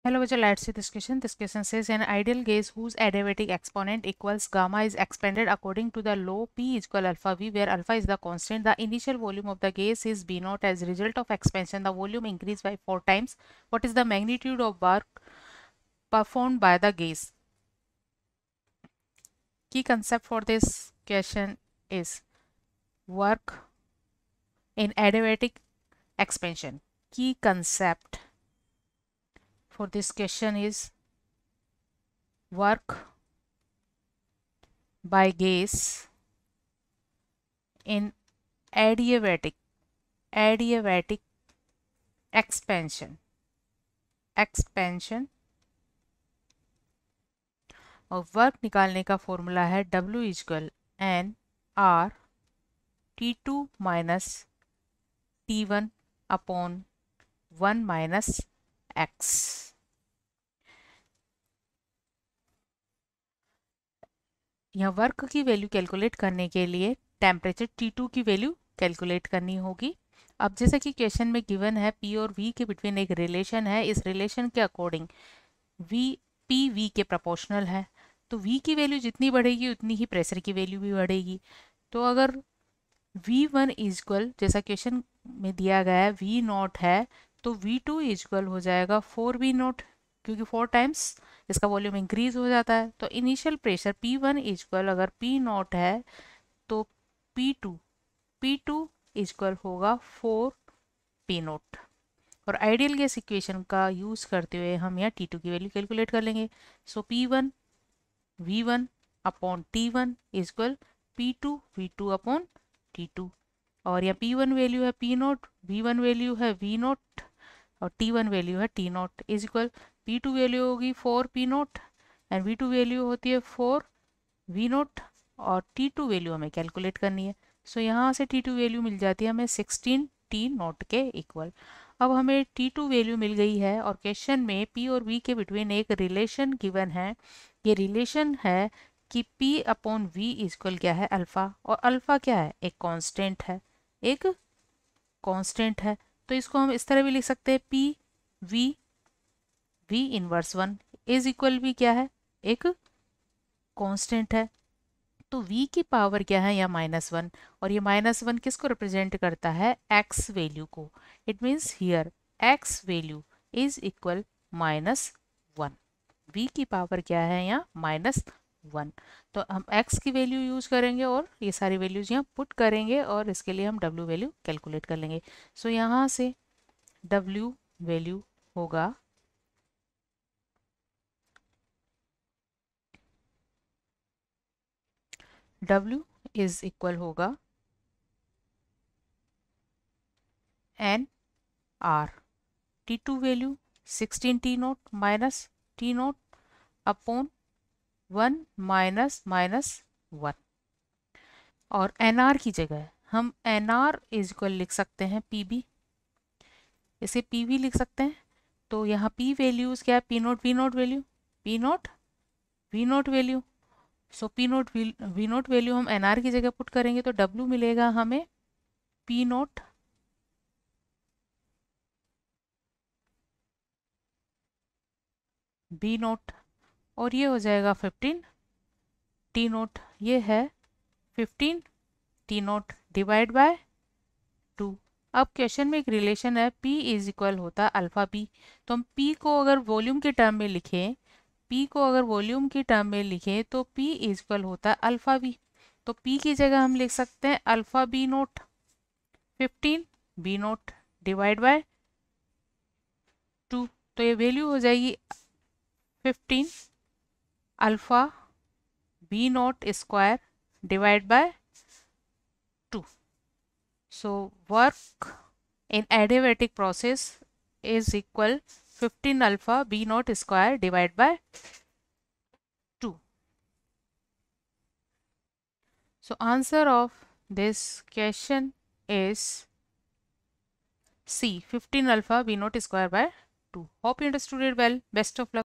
Hello, bachcha, let's see this question. This question says an ideal gas whose adiabatic exponent equals gamma is expanded according to the law P is equal alpha V, where alpha is the constant. The initial volume of the gas is B naught. As a result of expansion, the volume increased by 4 times. What is the magnitude of work performed by the gas? Key concept for this question is work in adiabatic expansion. Key concept for this question is work by gas in adiabatic expansion और work निकालने का formula है W equal N R T2 minus T1 upon 1 minus X. यहाँ work की value calculate करने के लिए temperature T2 की वैल्यू कैलकुलेट करनी होगी। अब जैसा कि क्वेश्चन में गिवन है P और V के बिटवीन एक रिलेशन है, इस रिलेशन के अकॉर्डिंग P V के प्रोपोर्शनल है, तो V की वैल्यू जितनी बढ़ेगी उतनी ही प्रेशर की वैल्यू भी बढ़ेगी। तो अगर V1 इक्वल जैसा क्वेश्चन में दिया गया है V नॉट है, तो V2 इक्वल हो जाएगा 4V नॉट, क्योंकि 4 टाइम्स इसका वॉल्यूम इंक्रीज हो जाता है। तो इनिशियल प्रेशर P1 इक्वल अगर P नॉट है तो P2 इक्वल होगा 4P नॉट। और आइडियल गैस इक्वेशन का यूज़ करते हुए हम यहाँ T2 की वैल्यू कैलकुलेट कर लेंगे। सो P1 V1 upon T1 equal P2 V2 upon T2। और यहाँ P1 वैल्यू है P नॉट, V1 वैल्यू है V नॉट और T1 वैल्यू है T not is equal P2 value होगी 4P not and V2 value होती है 4V नॉट और T2 वैल्यू हमें कैलकुलेट करनी है। सो यहाँ से T2 वैल्यू मिल जाती है हमें 16T नॉट के इक्वल। अब हमें T2 वैल्यू मिल गई है और क्वेश्चन में P और V के बिटवीन एक रिलेशन गिवन है। ये रिलेशन है कि P अपॉन V इक्वल क्या है अल्फा, और अल्फा क्या है एक कांस्टेंट है, एक कांस्टेंट है। तो इसको हम इस तरह भी लिख सकते हैं P V inverse 1 is equal भी क्या है एक कांस्टेंट है। तो v की पावर क्या है यहाँ -1, और ये -1 किसको रिप्रेजेंट करता है x वैल्यू को। It means here x value is equal -1। v की पावर क्या है यहाँ -1। तो हम x की वैल्यू यूज करेंगे और ये सारी वैल्यूज यहाँ पुट करेंगे और इसके लिए हम w वैल्यू कैलकुलेट कर लेंगे। सो यहाँ से w वैल्यू होगा W इज इक्वल होगा N R T2 value 16T naught minus T naught upon 1 minus -1। और NR की जगह हम NR इज इक्वल लिख सकते हैं PB, इसे PV लिख सकते हैं। तो यहाँ P वैल्यूज क्या है P naught V naught value, P naught V naught value. So P naught V naught value हम NR की जगह पुट करेंगे तो W मिलेगा हमें P नोट B नोट, और ये हो जाएगा 15T नोट। ये है 15T नोट डिवाइड बाय 2। अब क्वेश्चन में एक रिलेशन है P इज इक्वल होता है अल्फा B। तो हम P को अगर वॉल्यूम के टर्म में लिखें, P को अगर वॉल्यूम की टर्म में लिखें तो P इज इक्वल होता है अल्फा B। तो P की जगह हम लिख सकते हैं alpha B note 15B note divide by 2। तो ये वैल्यू हो जाएगी 15 alpha B not square divide by 2। So work in adiabatic process is equal 15 alpha B naught square divided by 2. So answer of this question is C, 15 alpha B naught square by 2. Hope you understood it well. Best of luck.